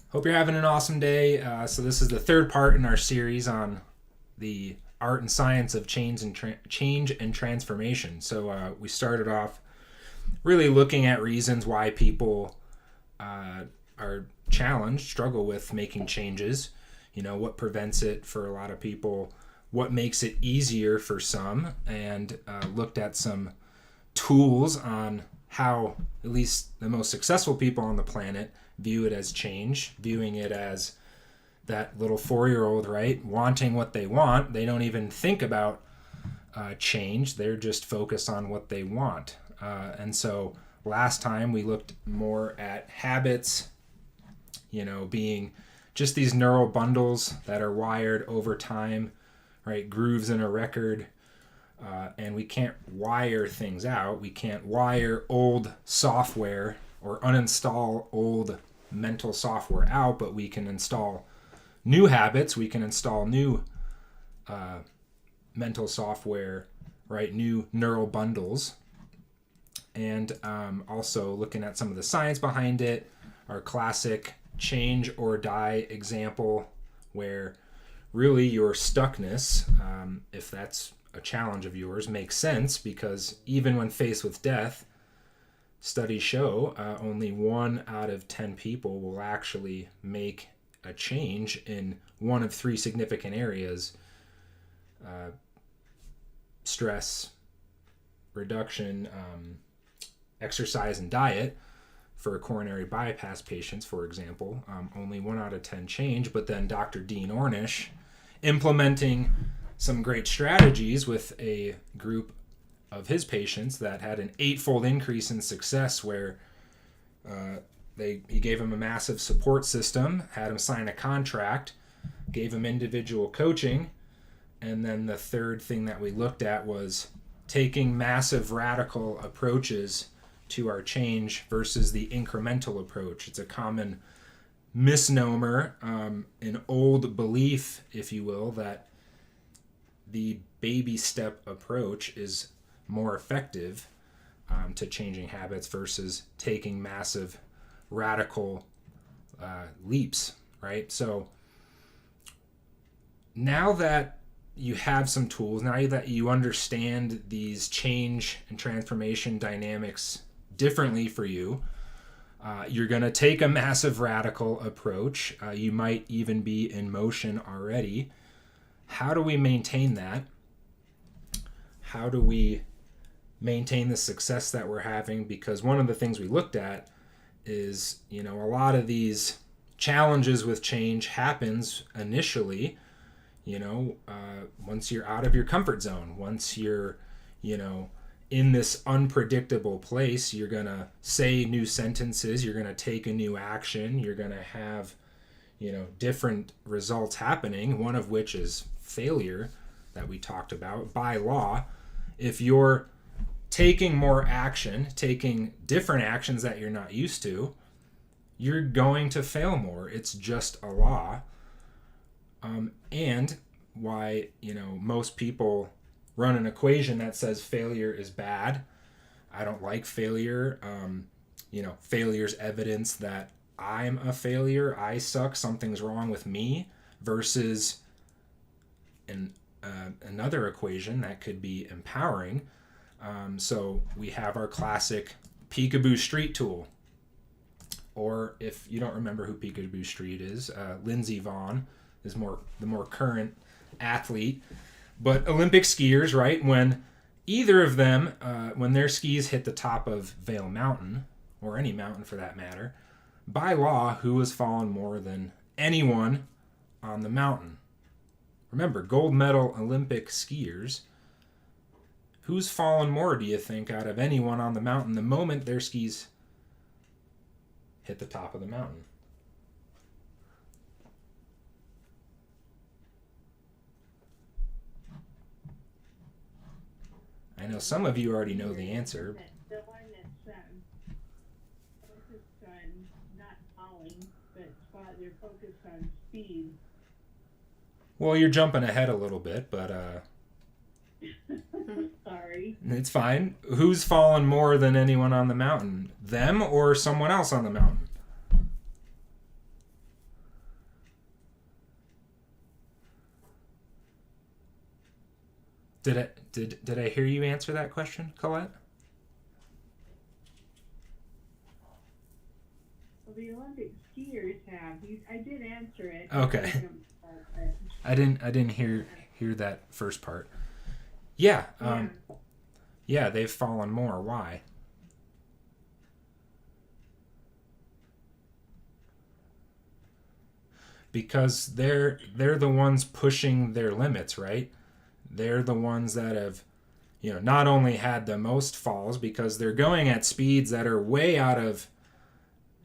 Hope you're having an awesome day. So this is the third part in our series on the art and science of change and transformation. So we started off really looking at reasons why people are challenged, struggle with making changes. You know, what prevents it for a lot of people, what makes it easier for some, and looked at some tools on how at least the most successful people on the planet view it as change, viewing it as that little 4-year-old, right, wanting what they want. They don't even think about change. They're just focused on what they want. And so last time we looked more at habits, being just these neural bundles that are wired over time, right, grooves in a record. And we can't wire things out. We can't wire old software or uninstall old mental software out, but we can install new habits. We can install new mental software, right? New neural bundles. And also looking at some of the science behind it, our classic change or die example, where really your stuckness, if that's a challenge of yours, makes sense, because even when faced with death, studies show only 1 out of 10 people will actually make a change in one of 3 significant areas: stress reduction, exercise, and diet. For coronary bypass patients, for example, only 1 out of 10 change. But then Dr. Dean Ornish, implementing some great strategies with a group of his patients that had an 8-fold increase in success, where he gave him a massive support system, had him sign a contract, gave him individual coaching, and then the third thing that we looked at was taking massive radical approaches to our change versus the incremental approach. It's a common misnomer, an old belief, if you will, that the baby step approach is more effective to changing habits versus taking massive radical leaps, right? So now that you have some tools, now that you understand these change and transformation dynamics differently for you, you're going to take a massive radical approach. You might even be in motion already. How do we maintain that? How do we maintain the success that we're having? Because one of the things we looked at is, a lot of these challenges with change happens initially, once you're out of your comfort zone, once you're, in this unpredictable place. You're going to say new sentences, you're going to take a new action, you're going to have, different results happening, one of which is failure that we talked about. By law, if you're taking more action, taking different actions that you're not used to, you're going to fail more. It's just a law. And why, most people run an equation that says failure is bad. I don't like failure. Failure's evidence that I'm a failure, I suck, something's wrong with me, versus another equation that could be empowering. So we have our classic Peekaboo Street tool. Or if you don't remember who Peekaboo Street is, Lindsey Vonn is the more current athlete. But Olympic skiers, right, when either of them, when their skis hit the top of Vail Mountain, or any mountain for that matter, by law, who has fallen more than anyone on the mountain? Remember, gold medal Olympic skiers. Who's fallen more, do you think, out of anyone on the mountain the moment their skis hit the top of the mountain? I know some of you already know the answer. The one that's focused on not falling, but they're focused on speed. Well, you're jumping ahead a little bit, but Sorry. it's fine. Who's fallen more than anyone on the mountain? Them or someone else on the mountain? Did I hear you answer that question, Colette? Well, the Olympic skiers have. I did answer it. Okay. I didn't hear that first part. Yeah. Yeah, they've fallen more. Why? Because they're the ones pushing their limits, right? They're the ones that have, not only had the most falls because they're going at speeds that are way out of,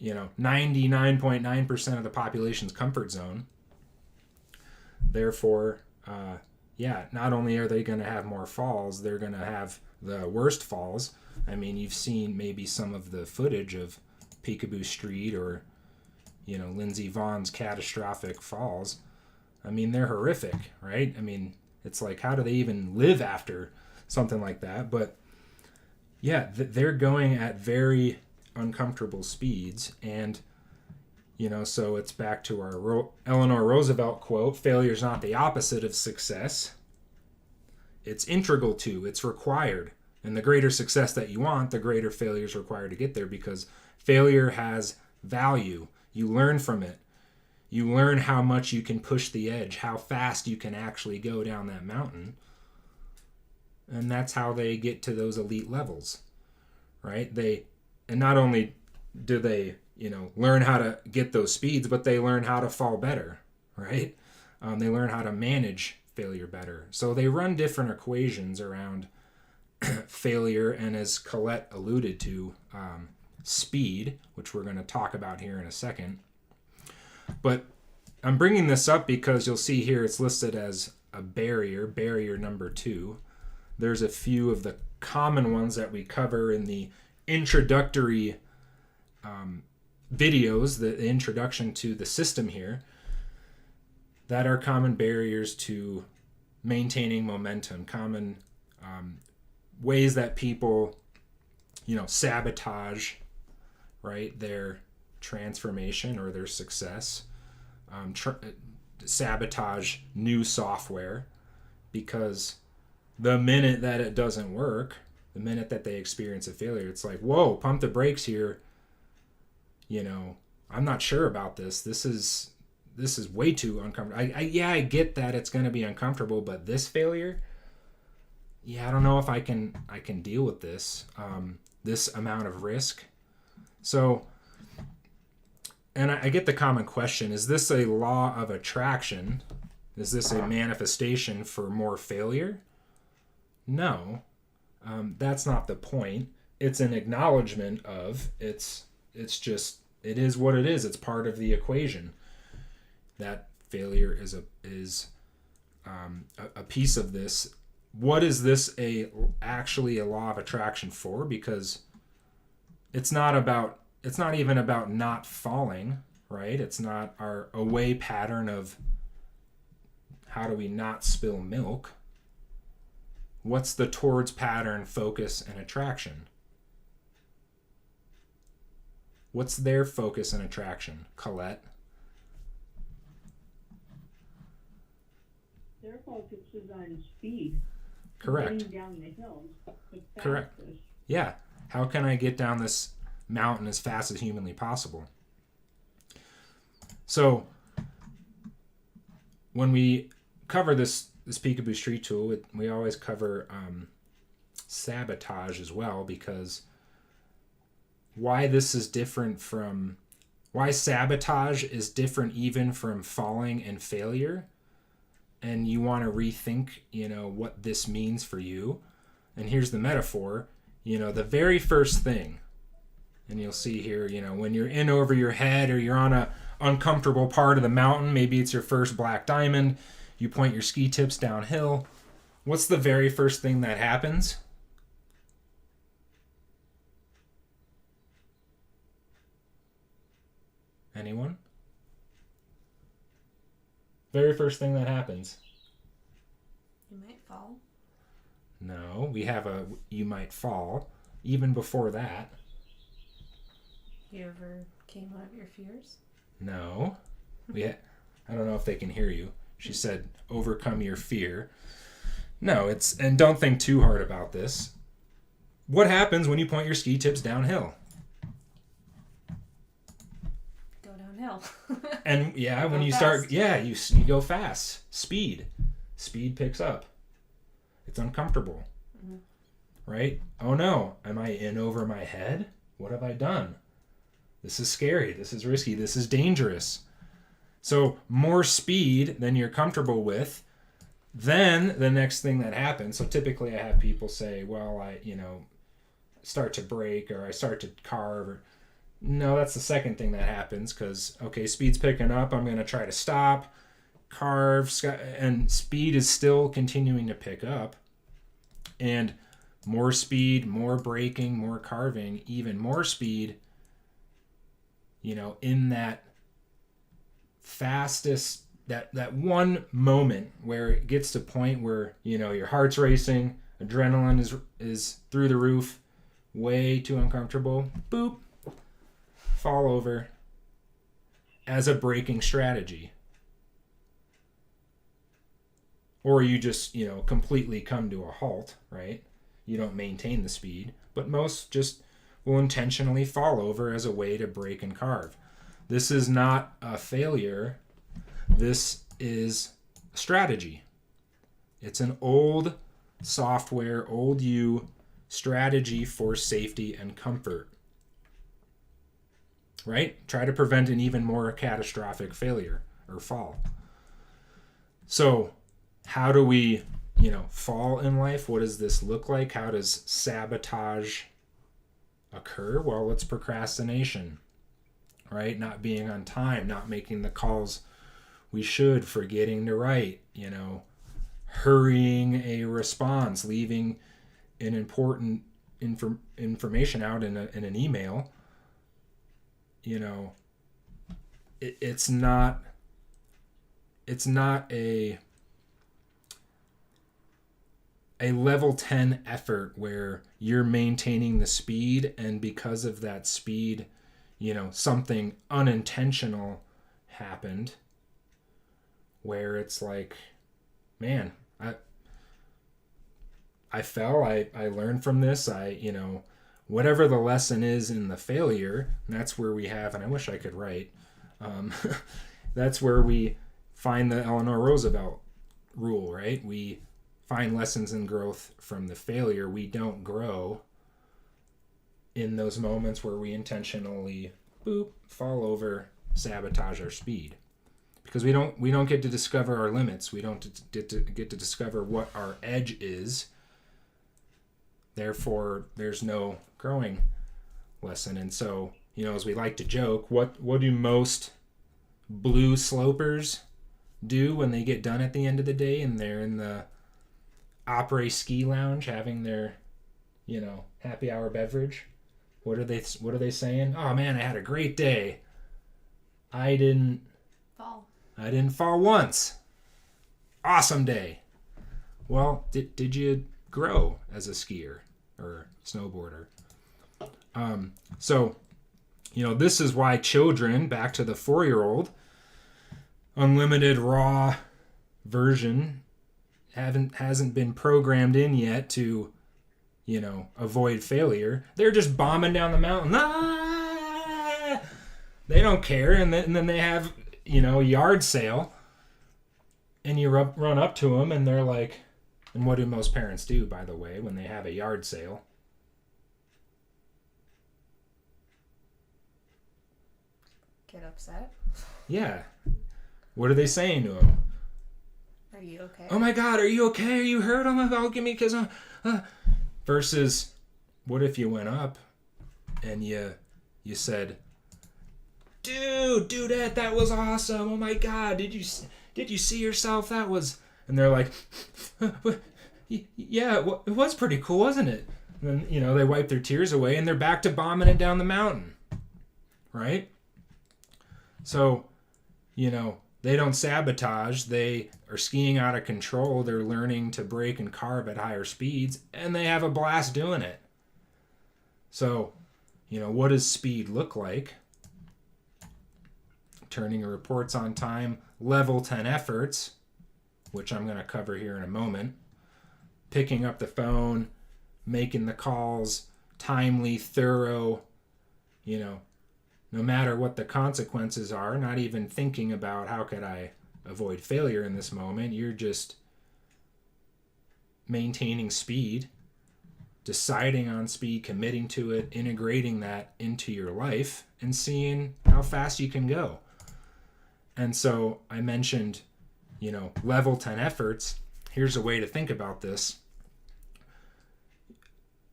99.9% of the population's comfort zone. Therefore, not only are they going to have more falls, they're going to have the worst falls. I mean, you've seen maybe some of the footage of Peekaboo Street or, Lindsey Vohn's catastrophic falls. I mean, they're horrific, right? I mean, it's like, how do they even live after something like that? But yeah, they're going at very uncomfortable speeds. And, so it's back to our Eleanor Roosevelt quote, failure is not the opposite of success. It's integral to, it's required. And the greater success that you want, the greater failure is required to get there, because failure has value. You learn from it. You learn how much you can push the edge, how fast you can actually go down that mountain. And that's how they get to those elite levels, right? And not only do they, learn how to get those speeds, but they learn how to fall better, right? They learn how to manage failure better. So they run different equations around failure, and as Colette alluded to, speed, which we're going to talk about here in a second. But I'm bringing this up because you'll see here it's listed as a barrier number 2. There's a few of the common ones that we cover in the introductory videos, the introduction to the system here, that are common barriers to maintaining momentum, common ways that people, sabotage, right, their transformation or their success, sabotage new software, because the minute that it doesn't work, the minute that they experience a failure, it's like, whoa, pump the brakes here. I'm not sure about this. This is way too uncomfortable. I get that it's going to be uncomfortable, but this failure, I don't know if I can deal with this, this amount of risk. So, and I get the common question, is this a law of attraction? Is this a manifestation for more failure? No, that's not the point. It's an acknowledgement of, it's just, it is what it is. It's part of the equation. That failure is a piece of this. What is this actually a law of attraction for? Because it's not even about not falling, right? It's not our away pattern of how do we not spill milk. What's the towards pattern, focus, and attraction? What's their focus and attraction, Colette? Their focus is on speed. Correct. Getting down the hills. Correct. Yeah. How can I get down this mountain as fast as humanly possible? So when we cover this Peekaboo Street tool, we always cover sabotage as well, because why sabotage is different even from falling and failure, and you want to rethink, what this means for you. And here's the metaphor, the very first thing, and you'll see here, when you're in over your head or you're on a uncomfortable part of the mountain, maybe it's your first black diamond, you point your ski tips downhill. What's the very first thing that happens? Anyone? Very first thing that happens. You might fall. No, we have you might fall. Even before that. You ever came out of your fears? No. I don't know if they can hear you. She said, overcome your fear. No, and don't think too hard about this. What happens when you point your ski tips downhill? Go downhill. And yeah, when you fast. start, yeah, you go fast. Speed picks up. It's uncomfortable, right? Oh no, am I in over my head? What have I done? This is scary. This is risky. This is dangerous. So more speed than you're comfortable with. Then the next thing that happens. So typically I have people say, well, I start to brake or I start to carve. Or no, that's the second thing that happens because, okay, speed's picking up. I'm going to try to stop, carve, and speed is still continuing to pick up. And more speed, more braking, more carving, even more speed, in that fastest, that one moment where it gets to a point where, your heart's racing, adrenaline is through the roof, way too uncomfortable, boop, fall over as a braking strategy. Or you just, completely come to a halt, right? You don't maintain the speed, but most just will intentionally fall over as a way to brake and carve. This is not a failure. This is strategy. It's an old software, old strategy for safety and comfort. Right? Try to prevent an even more catastrophic failure or fall. So, how do we, fall in life? What does this look like? How does sabotage occur? Well, it's procrastination, right? Not being on time, not making the calls we should, forgetting to write, hurrying a response, leaving an important information out in an email. It's not a level 10 effort where you're maintaining the speed, and because of that speed, something unintentional happened where it's like, man, I fell, I learned from this, whatever the lesson is in the failure, that's where we have, and I wish I could write, that's where we find the Eleanor Roosevelt rule, right? We find lessons in growth from the failure. We don't grow in those moments where we intentionally fall over, sabotage our speed, because we don't get to discover our limits. We don't get to discover what our edge is. Therefore, there's no growing lesson. And so, as we like to joke, what do most blue slopers do when they get done at the end of the day and they're in the après ski lounge having their, happy hour beverage? What are they saying? Oh man, I had a great day. I didn't fall once. Awesome day. Well, did you grow as a skier or snowboarder? So, this is why children, back to the 4-year-old, unlimited raw version, hasn't been programmed in yet to, avoid failure. They're just bombing down the mountain. Ah! They don't care. And then they have, yard sale, and you run up to them and they're like, and what do most parents do, by the way, when they have a yard sale? Get upset. Yeah. What are they saying to him? Are you okay? Oh my God, are you okay? Are you hurt? Oh my God, give me a kiss. Versus, what if you went up and you said, dude, that was awesome. Oh my God, did you see yourself? That was, and they're like, yeah, it was pretty cool, wasn't it? And then, they wipe their tears away and they're back to bombing it down the mountain, right? So, they don't sabotage. They are skiing out of control. They're learning to brake and carve at higher speeds, and they have a blast doing it. So, what does speed look like? Turning reports on time, level 10 efforts, which I'm going to cover here in a moment. picking up the phone, making the calls, timely, thorough, no matter what the consequences are, not even thinking about how could I avoid failure in this moment. You're just maintaining speed, deciding on speed, committing to it, integrating that into your life, and seeing how fast you can go. And so I mentioned, level 10 efforts. Here's a way to think about this.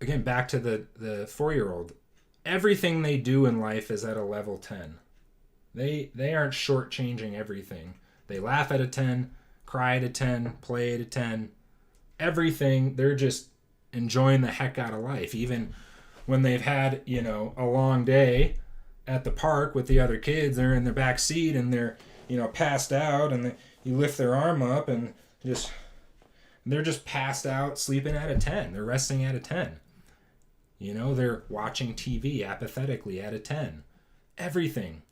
Again, back to the 4-year-old. Everything they do in life is at a level 10. They aren't shortchanging everything. They laugh at a 10, cry at a 10, play at a 10. Everything, they're just enjoying the heck out of life. Even when they've had, a long day at the park with the other kids, they're in the back seat and they're, passed out, and you lift their arm up and they're just passed out, sleeping at a 10. They're resting at a 10. They're watching TV apathetically at a 10. Everything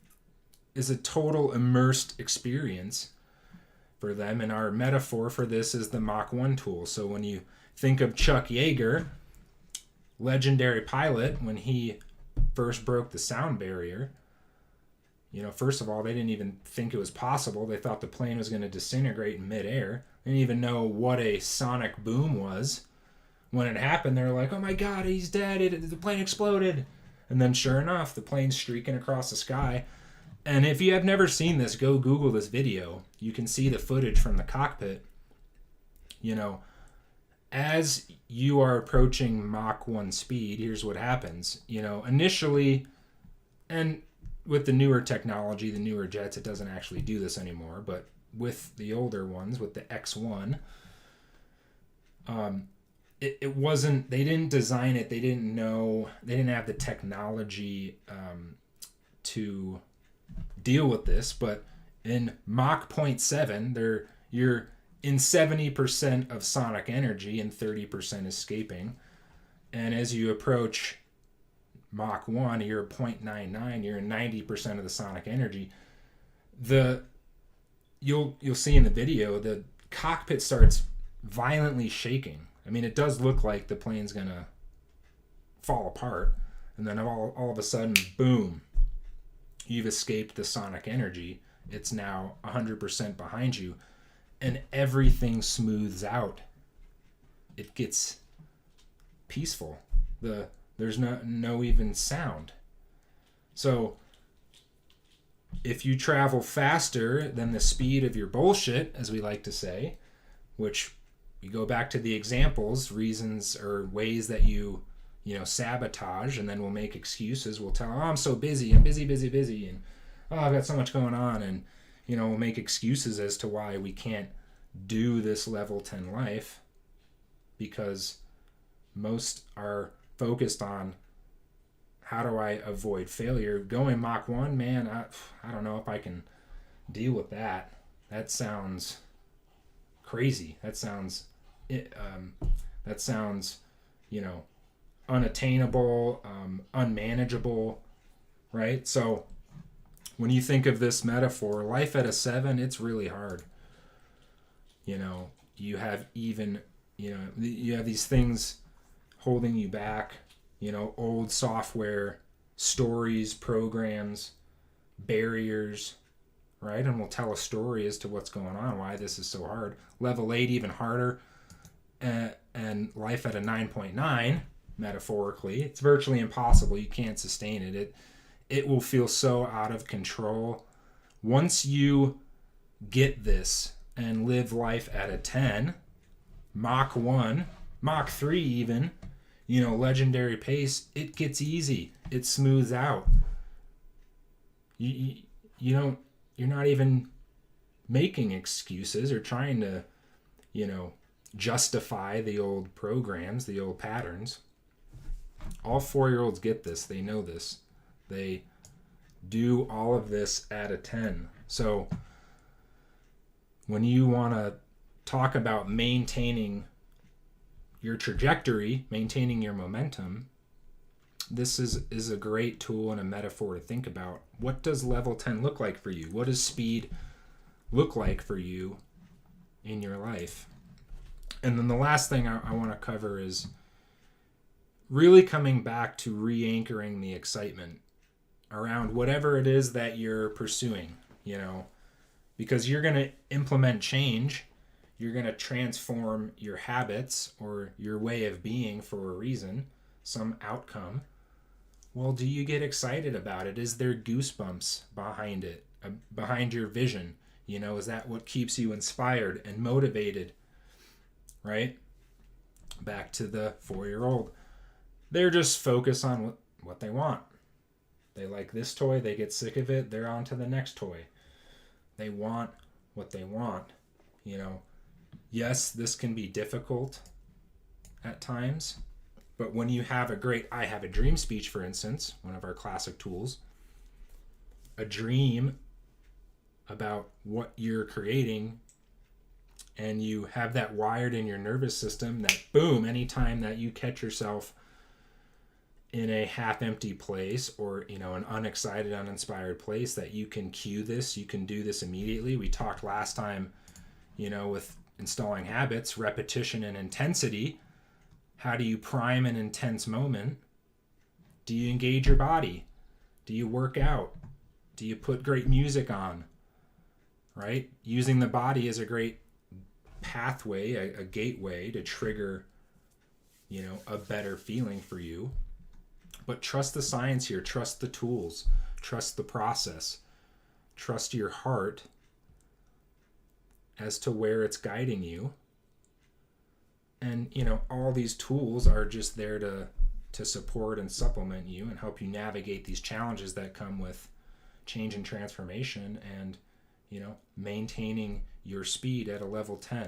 is a total immersed experience for them. And our metaphor for this is the Mach 1 tool. So when you think of Chuck Yeager, legendary pilot, when he first broke the sound barrier, first of all, they didn't even think it was possible. They thought the plane was going to disintegrate in midair. They didn't even know what a sonic boom was. When it happened, they were like, oh my God, he's dead. The plane exploded. And then sure enough, the plane's streaking across the sky. And if you have never seen this, go Google this video. You can see the footage from the cockpit. As you are approaching Mach 1 speed, here's what happens. Initially, and with the newer technology, the newer jets, it doesn't actually do this anymore. But with the older ones, with the X1, it wasn't, they didn't design it, they didn't know, they didn't have the technology to deal with this. But in Mach 0.7, you're in 70% of sonic energy and 30% escaping. And as you approach Mach 1, you're at 0.99, you're in 90% of the sonic energy. You'll see in the video, the cockpit starts violently shaking. I mean, it does look like the plane's going to fall apart. And then all of a sudden, boom, you've escaped the sonic energy. It's now 100% behind you. And everything smooths out. It gets peaceful. There's no even sound. So if you travel faster than the speed of your bullshit, as we like to say, which you go back to the examples, reasons or ways that you sabotage, and then we'll make excuses. We'll tell, I'm so busy, I'm busy, and I've got so much going on, and we'll make excuses as to why we can't do this level 10 life, because most are focused on how do I avoid failure. Going Mach 1, man, I don't know if I can deal with that. That sounds crazy. That sounds unattainable, unmanageable, right? So when you think of this metaphor, life at a 7, it's really hard. You have you have these things holding you back, old software, stories, programs, barriers, right? And we'll tell a story as to what's going on, why this is so hard. Level 8, even harder. And life at a 9.9, metaphorically, it's virtually impossible. You can't sustain it. It will feel so out of control. Once you get this and live life at a 10, Mach 1, Mach 3 even, legendary pace, it gets easy. It smooths out. You're not even making excuses or trying to, justify the old programs, the old patterns. All 4-year-olds get this. They know this. They do all of this at a 10. So when you want to talk about maintaining your trajectory, maintaining your momentum, this is a great tool and a metaphor to think about. What does level 10 look like for you? What does speed look like for you in your life? And then the last thing I want to cover is really coming back to re-anchoring the excitement around whatever it is that you're pursuing, because you're going to implement change. You're going to transform your habits or your way of being for a reason, some outcome. Well, do you get excited about it? Is there goosebumps behind it, behind your vision? Is that what keeps you inspired and motivated, right? Back to the 4-year-old. They're just focused on what they want. They like this toy, they get sick of it, they're on to the next toy. They want what they want, Yes, this can be difficult at times, but when you have I have a dream speech, for instance, one of our classic tools, a dream about what you're creating, and you have that wired in your nervous system that boom, anytime that you catch yourself in a half-empty place or an unexcited, uninspired place, that you can cue this, you can do this immediately. We talked last time, with installing habits, repetition and intensity. How do you prime an intense moment? Do you engage your body? Do you work out? Do you put great music on? Right? Using the body is a great pathway, a gateway to trigger, a better feeling for you. But trust the science here, trust the tools, trust the process, trust your heart as to where it's guiding you. And, all these tools are just there to support and supplement you and help you navigate these challenges that come with change and transformation and, maintaining your speed at a level 10.